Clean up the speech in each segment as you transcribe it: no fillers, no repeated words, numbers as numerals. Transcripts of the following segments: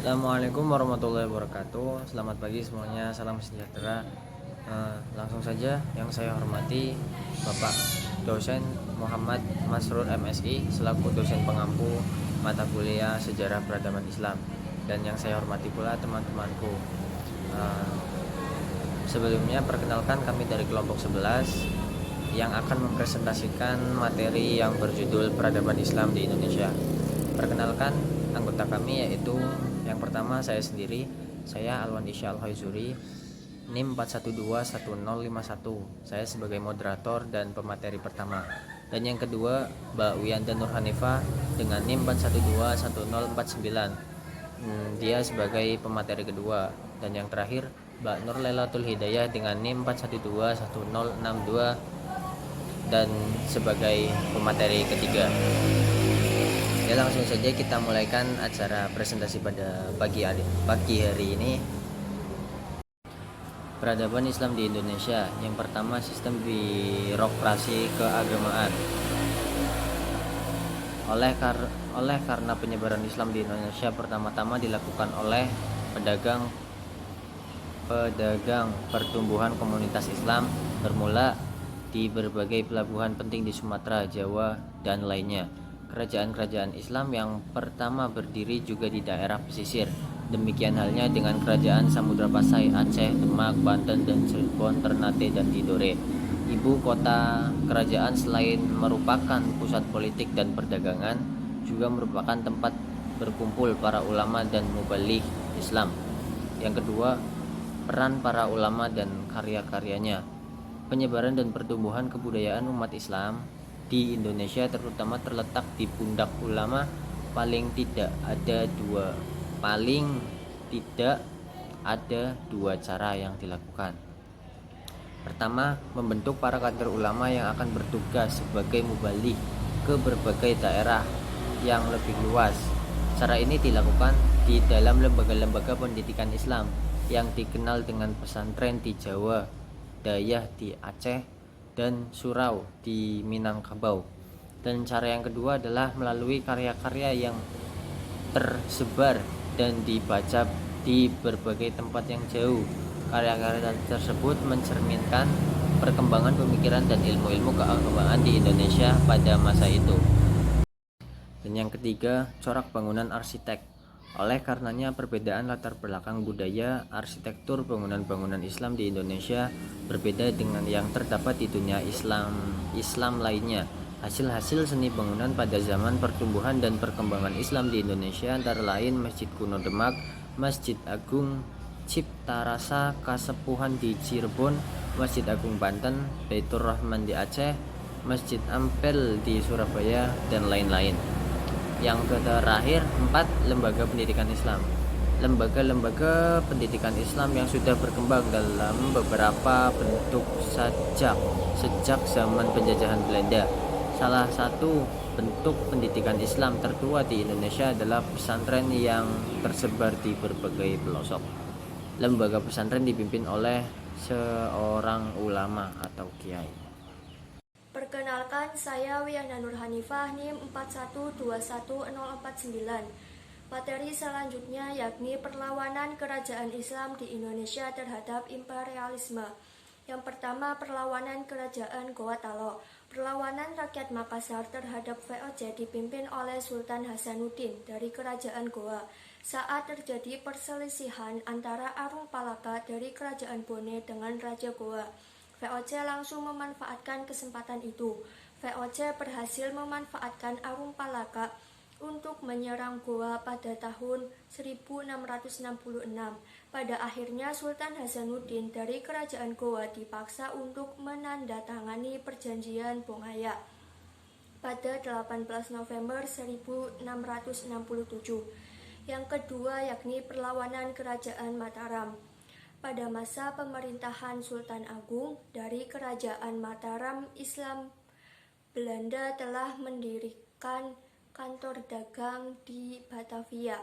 Assalamualaikum warahmatullahi wabarakatuh. Selamat pagi semuanya, salam sejahtera. Langsung saja, yang saya hormati Bapak dosen Muhammad Masrur MSI selaku dosen pengampu mata kuliah Sejarah Peradaban Islam, dan yang saya hormati pula teman-temanku. Eh, Sebelumnya perkenalkan, kami dari kelompok 11 yang akan mempresentasikan materi yang berjudul Peradaban Islam di Indonesia. Perkenalkan anggota kami, yaitu yang pertama saya sendiri, saya Alwan Isya Al-Haizuri, NIM 4121051. Saya sebagai moderator dan pemateri pertama. Dan yang kedua, Mbak Wiyanda Nur Hanifah dengan NIM 4121049. Dia sebagai pemateri kedua. Dan yang terakhir, Mbak Nur Lailatul Hidayah dengan NIM 4121062 dan sebagai pemateri ketiga. Ya, langsung saja kita mulaikan acara presentasi pada pagi hari ini. Peradaban Islam di Indonesia. Yang pertama, sistem birokrasi keagamaan. Oleh karena penyebaran Islam di Indonesia pertama-tama dilakukan oleh pedagang pertumbuhan komunitas Islam bermula di berbagai pelabuhan penting di Sumatera, Jawa, dan lainnya. Kerajaan-kerajaan Islam yang pertama berdiri juga di daerah pesisir. Demikian halnya dengan kerajaan Samudra Pasai, Aceh, Demak, Banten, dan Cirebon, Ternate, dan Tidore. Ibu kota kerajaan selain merupakan pusat politik dan perdagangan, juga merupakan tempat berkumpul para ulama dan mubaligh Islam. Yang kedua, peran para ulama dan karya-karyanya. Penyebaran dan pertumbuhan kebudayaan umat Islam di Indonesia terutama terletak di pundak ulama. Paling tidak ada dua cara yang dilakukan. Pertama, membentuk para kader ulama yang akan bertugas sebagai mubaligh ke berbagai daerah yang lebih luas. Cara ini dilakukan di dalam lembaga-lembaga pendidikan Islam yang dikenal dengan pesantren di Jawa, Dayah di Aceh, dan Surau di Minangkabau. Dan cara yang kedua adalah melalui karya-karya yang tersebar dan dibaca di berbagai tempat yang jauh. Karya-karya tersebut mencerminkan perkembangan pemikiran dan ilmu-ilmu keagamaan di Indonesia pada masa itu. Dan yang ketiga, corak bangunan arsitek. Oleh karenanya perbedaan latar belakang budaya arsitektur bangunan-bangunan Islam di Indonesia berbeda dengan yang terdapat di dunia Islam lainnya. Hasil-hasil seni bangunan pada zaman pertumbuhan dan perkembangan Islam di Indonesia antara lain Masjid Kuno Demak, Masjid Agung Cipta Rasa Kasepuhan di Cirebon, Masjid Agung Banten, Baitur Rahman di Aceh, Masjid Ampel di Surabaya, dan lain-lain. Yang terakhir, 4, lembaga pendidikan Islam. Lembaga-lembaga pendidikan Islam yang sudah berkembang dalam beberapa bentuk sejak zaman penjajahan Belanda. Salah satu bentuk pendidikan Islam tertua di Indonesia adalah pesantren yang tersebar di berbagai pelosok. Lembaga pesantren dipimpin oleh seorang ulama atau kiai. Perkenalkan, saya Wiyanda Nur Hanifah, NIM 4121049. Materi selanjutnya yakni perlawanan kerajaan Islam di Indonesia terhadap imperialisme. Yang pertama, perlawanan kerajaan Goa Talo. Perlawanan rakyat Makassar terhadap VOC dipimpin oleh Sultan Hasanuddin dari kerajaan Goa. Saat terjadi perselisihan antara Arung Palaka dari kerajaan Bone dengan Raja Goa, VOC langsung memanfaatkan kesempatan itu. VOC berhasil memanfaatkan Arung Palaka untuk menyerang Goa pada tahun 1666. Pada akhirnya Sultan Hasanuddin dari kerajaan Goa dipaksa untuk menandatangani perjanjian Bongaya pada 18 November 1667. Yang kedua yakni perlawanan kerajaan Mataram. Pada masa pemerintahan Sultan Agung dari kerajaan Mataram, Islam Belanda telah mendirikan kantor dagang di Batavia.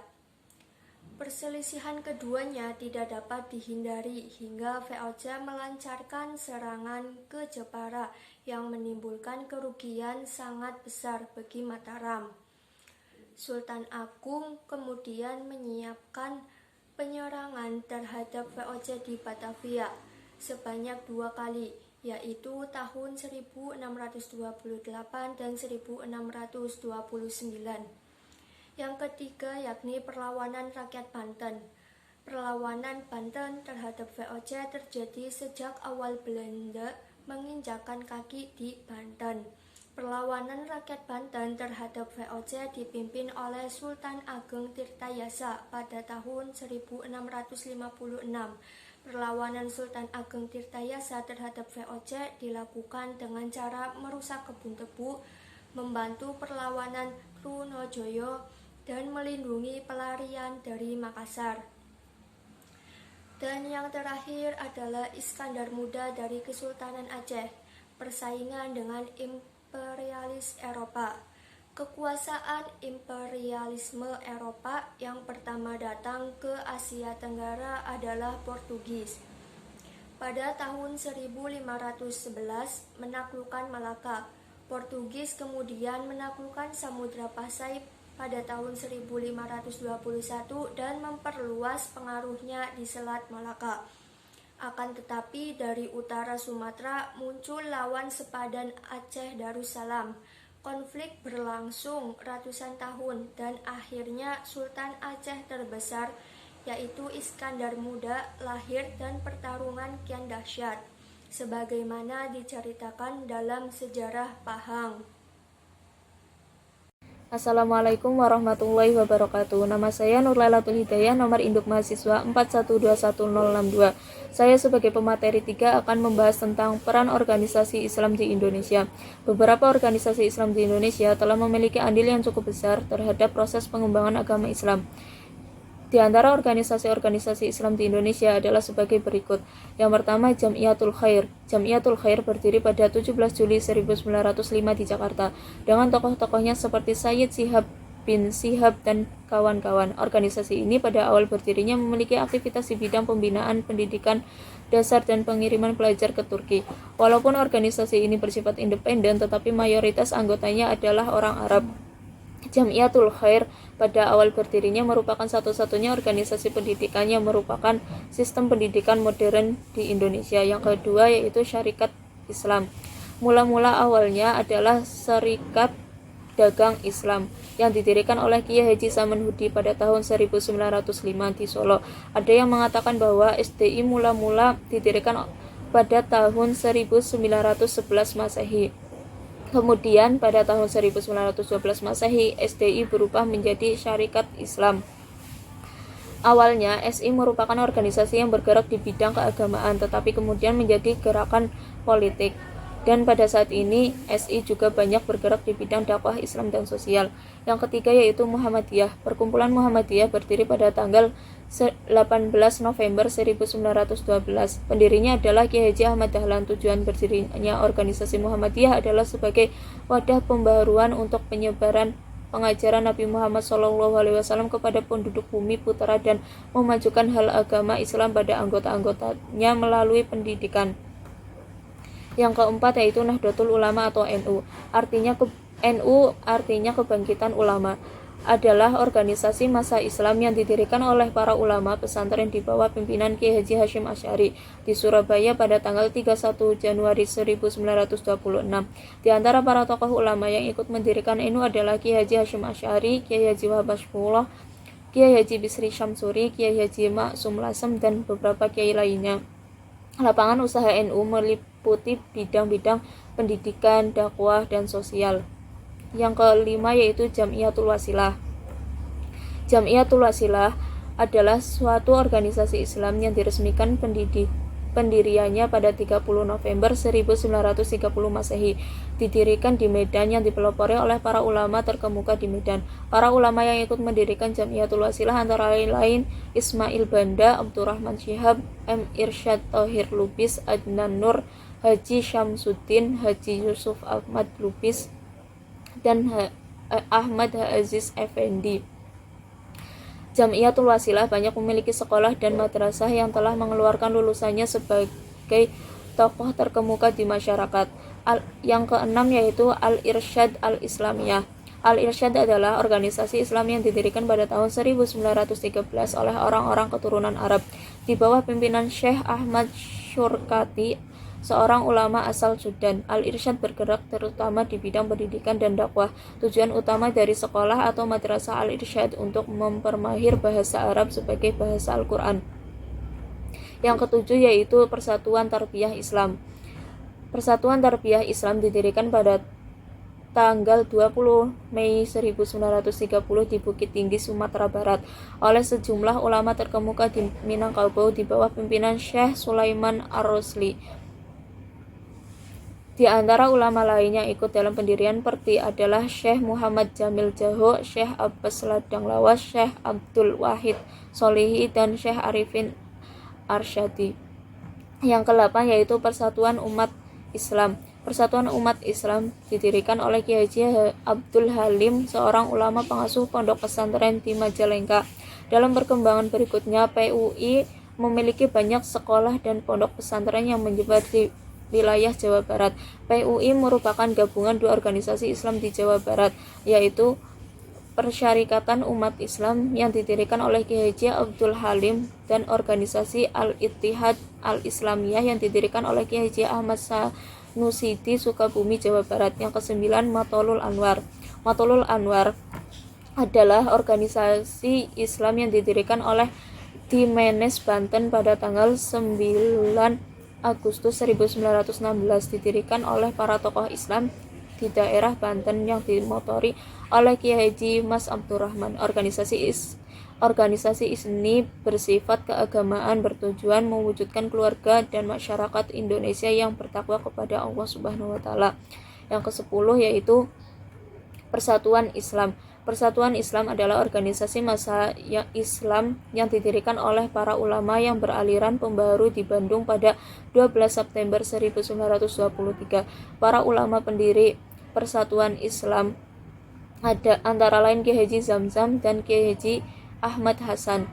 Perselisihan keduanya tidak dapat dihindari hingga VOC melancarkan serangan ke Jepara yang menimbulkan kerugian sangat besar bagi Mataram. Sultan Agung kemudian menyiapkan penyerangan terhadap VOC di Batavia sebanyak 2 kali, yaitu tahun 1628 dan 1629. Yang ketiga yakni perlawanan rakyat Banten. Perlawanan Banten terhadap VOC terjadi sejak awal Belanda menginjakkan kaki di Banten. Perlawanan rakyat Banten terhadap VOC dipimpin oleh Sultan Ageng Tirtayasa pada tahun 1656. Perlawanan Sultan Ageng Tirtayasa terhadap VOC dilakukan dengan cara merusak kebun tebu, membantu perlawanan Trunojoyo, dan melindungi pelarian dari Makassar. Dan yang terakhir adalah Iskandar Muda dari Kesultanan Aceh, persaingan dengan imperialis Eropa. Kekuasaan imperialisme Eropa yang pertama datang ke Asia Tenggara adalah Portugis. Pada tahun 1511 menaklukkan Malaka. Portugis kemudian menaklukkan Samudra Pasai pada tahun 1521 dan memperluas pengaruhnya di Selat Malaka. Akan tetapi dari utara Sumatera muncul lawan sepadan Aceh Darussalam. Konflik berlangsung ratusan tahun dan akhirnya Sultan Aceh terbesar yaitu Iskandar Muda lahir dan pertarungan kian dahsyat sebagaimana diceritakan dalam sejarah Pahang. Assalamualaikum warahmatullahi wabarakatuh. Nama saya Nur Lailatul Hidayah, nomor induk mahasiswa 41211062. Saya sebagai pemateri 3 akan membahas tentang peran organisasi Islam di Indonesia. Beberapa organisasi Islam di Indonesia telah memiliki andil yang cukup besar terhadap proses pengembangan agama Islam. Di antara organisasi-organisasi Islam di Indonesia adalah sebagai berikut. Yang pertama, Jamiatul Khair. Jamiatul Khair berdiri pada 17 Juli 1905 di Jakarta, dengan tokoh-tokohnya seperti Sayyid Shihab bin Shihab dan kawan-kawan. Organisasi ini pada awal berdirinya memiliki aktivitas di bidang pembinaan pendidikan dasar dan pengiriman pelajar ke Turki. Walaupun organisasi ini bersifat independen, tetapi mayoritas anggotanya adalah orang Arab. Jamiatul Khair pada awal berdirinya merupakan satu-satunya organisasi pendidikan yang merupakan sistem pendidikan modern di Indonesia. Yang kedua yaitu Syarikat Islam. Mula-mula awalnya adalah Serikat Dagang Islam yang didirikan oleh Kiai Haji Samanhudi pada tahun 1905 di Solo. Ada yang mengatakan bahwa SDI mula-mula didirikan pada tahun 1911 Masehi. Kemudian pada tahun 1912 Masehi, SDI berubah menjadi Syarikat Islam. Awalnya, SI merupakan organisasi yang bergerak di bidang keagamaan, tetapi kemudian menjadi gerakan politik. Dan pada saat ini, SI juga banyak bergerak di bidang dakwah Islam dan sosial. Yang ketiga yaitu Muhammadiyah. Perkumpulan Muhammadiyah berdiri pada tanggal 18 November 1912. Pendirinya adalah Kiai Haji Ahmad Dahlan. Tujuan berdirinya organisasi Muhammadiyah adalah sebagai wadah pembaharuan untuk penyebaran pengajaran Nabi Muhammad SAW kepada penduduk bumi putra dan memajukan hal agama Islam pada anggota-anggotanya melalui pendidikan. Yang keempat yaitu Nahdlatul Ulama atau NU. NU artinya Kebangkitan Ulama. Adalah organisasi massa Islam yang didirikan oleh para ulama pesantren di bawah pimpinan Kiai Haji Hasyim Asy'ari di Surabaya pada tanggal 31 Januari 1926. Di antara para tokoh ulama yang ikut mendirikan NU adalah Kiai Haji Hasyim Asy'ari, Kiai Haji Wahab Hashimullah, Kiai Haji Bisri Syamsuri, Kiai Haji Maksum Lasem, dan beberapa kiai lainnya. Lapangan usaha NU meliputi bidang-bidang pendidikan, dakwah, dan sosial. Yang kelima yaitu Jamiatul Wasilah. Jamiatul Wasilah adalah suatu organisasi Islam yang diresmikan pendiriannya pada 30 November 1930 Masehi. Didirikan di Medan yang dipelopori oleh para ulama terkemuka di Medan. Para ulama yang ikut mendirikan Jamiatul Wasilah antara lain Ismail Banda, Abdurrahman Syihab, M. Irsyad Thohir Lubis, Adnan Nur, Haji Syamsuddin, Haji Yusuf Ahmad Lubis, dan Ahmad Aziz Effendi. Jamiatul Wasilah banyak memiliki sekolah dan madrasah yang telah mengeluarkan lulusannya sebagai tokoh terkemuka di masyarakat. Yang keenam yaitu Al-Irsyad Al-Islamiyah. Al-Irsyad adalah organisasi Islam yang didirikan pada tahun 1913 oleh orang-orang keturunan Arab di bawah pimpinan Syekh Ahmad Syurkati, seorang ulama asal Sudan. Al-Irsyad bergerak terutama di bidang pendidikan dan dakwah. Tujuan utama dari sekolah atau madrasah Al-Irsyad untuk mempermahir bahasa Arab sebagai bahasa Al-Quran. Yang ketujuh yaitu Persatuan Tarbiyah Islam. Persatuan Tarbiyah Islam didirikan pada tanggal 20 Mei 1930 di Bukit Tinggi, Sumatera Barat oleh sejumlah ulama terkemuka di Minangkabau di bawah pimpinan Syekh Sulaiman Ar-Rusli. Di antara ulama lain yang ikut dalam pendirian Perti adalah Syekh Muhammad Jamil Jaho, Syekh Abbas Ladang Lawas, Syekh Abdul Wahid Solihi, dan Syekh Arifin Arsyadi. Yang ke-8 yaitu Persatuan Umat Islam. Persatuan Umat Islam didirikan oleh Kiai Haji Abdul Halim, seorang ulama pengasuh pondok pesantren di Majalengka. Dalam perkembangan berikutnya, PUI memiliki banyak sekolah dan pondok pesantren yang menyebar di wilayah Jawa Barat. PUI merupakan gabungan dua organisasi Islam di Jawa Barat, yaitu Persyarikatan Umat Islam yang didirikan oleh Kiai Haji Abdul Halim dan organisasi Al-Ittihad Al-Islamiyah yang didirikan oleh Kiai Haji Ahmad Nusidi, Sukabumi, Jawa Barat. Yang ke-9 Matolul Anwar. Matolul Anwar adalah organisasi Islam yang didirikan oleh di Menes, Banten pada tanggal 9 Agustus 1916. Didirikan oleh para tokoh Islam di daerah Banten yang dimotori oleh Kiai Haji Mas Abdurrahman. Organisasi ini bersifat keagamaan, bertujuan mewujudkan keluarga dan masyarakat Indonesia yang bertakwa kepada Allah Subhanahu wa taala. Yang ke-10 yaitu Persatuan Islam. Persatuan Islam adalah organisasi massa Islam yang didirikan oleh para ulama yang beraliran pembaharu di Bandung pada 12 September 1923. Para ulama pendiri Persatuan Islam ada antara lain Kiai Haji Zamzam dan Kiai Haji Ahmad Hasan.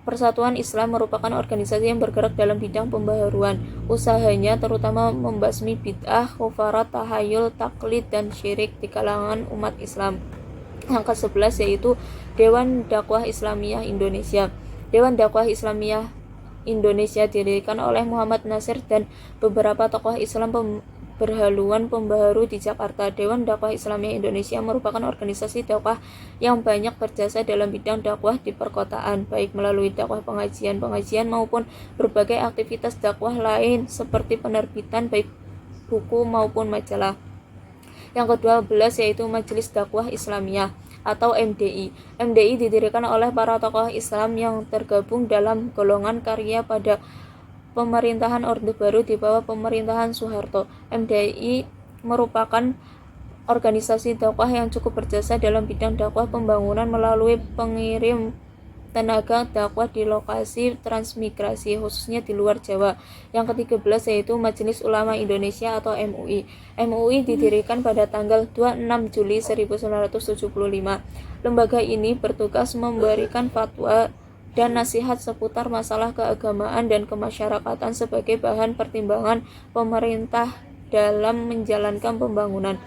Persatuan Islam merupakan organisasi yang bergerak dalam bidang pembaharuan. Usahanya terutama membasmi bid'ah, khufarat, tahayul, taklid, dan syirik di kalangan umat Islam. Yang ke-11 yaitu Dewan Dakwah Islamiyah Indonesia. Dewan Dakwah Islamiyah Indonesia didirikan oleh Muhammad Nasir dan beberapa tokoh Islam berhaluan pembaharu di Jakarta. Dewan Dakwah Islamiyah Indonesia merupakan organisasi dakwah yang banyak berjasa dalam bidang dakwah di perkotaan, baik melalui dakwah pengajian maupun berbagai aktivitas dakwah lain seperti penerbitan baik buku maupun majalah. Yang ke-12 yaitu Majelis Dakwah Islamiyah atau MDI. MDI didirikan oleh para tokoh Islam yang tergabung dalam golongan karya pada pemerintahan Orde Baru di bawah pemerintahan Soeharto. MDI merupakan organisasi dakwah yang cukup berjasa dalam bidang dakwah pembangunan melalui pengirim tenaga dakwah di lokasi transmigrasi khususnya di luar Jawa. Yang ke-13 yaitu Majelis Ulama Indonesia atau MUI. MUI didirikan pada tanggal 26 Juli 1975. Lembaga ini bertugas memberikan fatwa dan nasihat seputar masalah keagamaan dan kemasyarakatan sebagai bahan pertimbangan pemerintah dalam menjalankan pembangunan.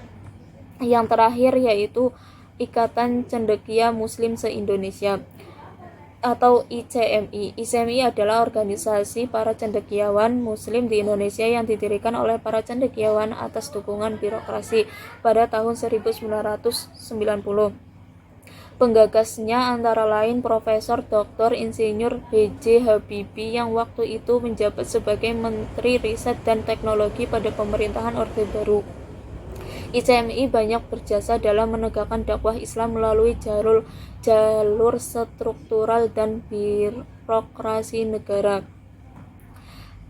Yang terakhir yaitu Ikatan Cendekia Muslim se-Indonesia atau ICMI. ICMI adalah organisasi para cendekiawan muslim di Indonesia yang didirikan oleh para cendekiawan atas dukungan birokrasi pada tahun 1990. Penggagasnya antara lain Profesor Dr. Insinyur B.J. Habibie yang waktu itu menjabat sebagai Menteri Riset dan Teknologi pada pemerintahan Orde Baru. ICMI banyak berjasa dalam menegakkan dakwah Islam melalui jalur struktural dan birokrasi negara.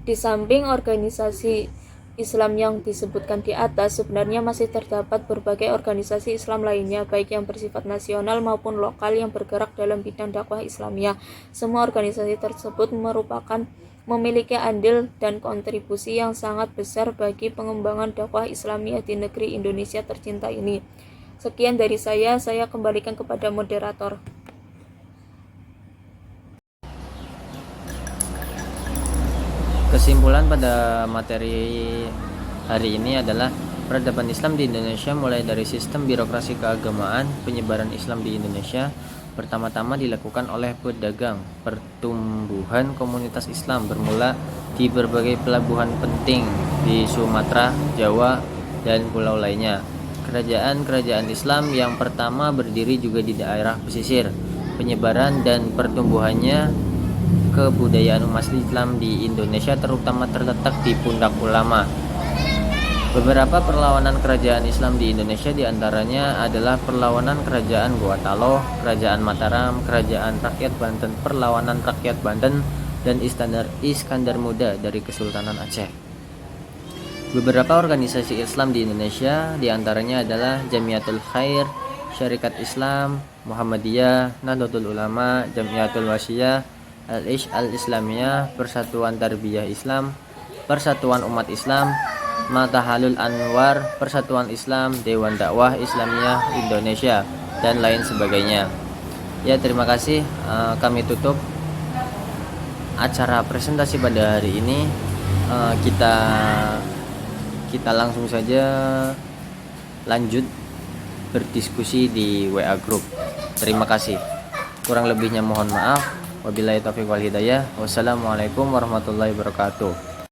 Di samping organisasi Islam yang disebutkan di atas, sebenarnya masih terdapat berbagai organisasi Islam lainnya, baik yang bersifat nasional maupun lokal yang bergerak dalam bidang dakwah Islamiyah. Semua organisasi tersebut memiliki andil dan kontribusi yang sangat besar bagi pengembangan dakwah Islamiyah di negeri Indonesia tercinta ini. Sekian dari saya kembalikan kepada moderator. Kesimpulan pada materi hari ini adalah Peradaban Islam di Indonesia mulai dari sistem birokrasi keagamaan. Penyebaran Islam di Indonesia pertama-tama dilakukan oleh pedagang. Pertumbuhan komunitas Islam bermula di berbagai pelabuhan penting di Sumatera, Jawa, dan pulau lainnya. Kerajaan-kerajaan Islam yang pertama berdiri juga di daerah pesisir. Penyebaran dan pertumbuhannya kebudayaan umat Islam di Indonesia terutama terletak di pundak ulama. Beberapa perlawanan kerajaan Islam di Indonesia diantaranya adalah perlawanan kerajaan Goa Taloh, kerajaan Mataram, kerajaan rakyat Banten, perlawanan rakyat Banten, dan Iskandar Muda dari Kesultanan Aceh. Beberapa organisasi Islam di Indonesia diantaranya adalah Jamiatul Khair, Syarikat Islam, Muhammadiyah, Nahdlatul Ulama, Jamiatul Wasiyah, Al-Ish Al-Islamiyah, Persatuan Tarbiyah Islam, Persatuan Umat Islam, Matahalul Anwar, Persatuan Islam, Dewan Dakwah Islamiyah Indonesia, dan lain sebagainya. Ya, terima kasih. Kami tutup acara presentasi pada hari ini. Kita langsung saja lanjut berdiskusi di WA Group. Terima kasih. Kurang lebihnya mohon maaf. Wabillahi taufiq wal hidayah. Wassalamualaikum warahmatullahi wabarakatuh.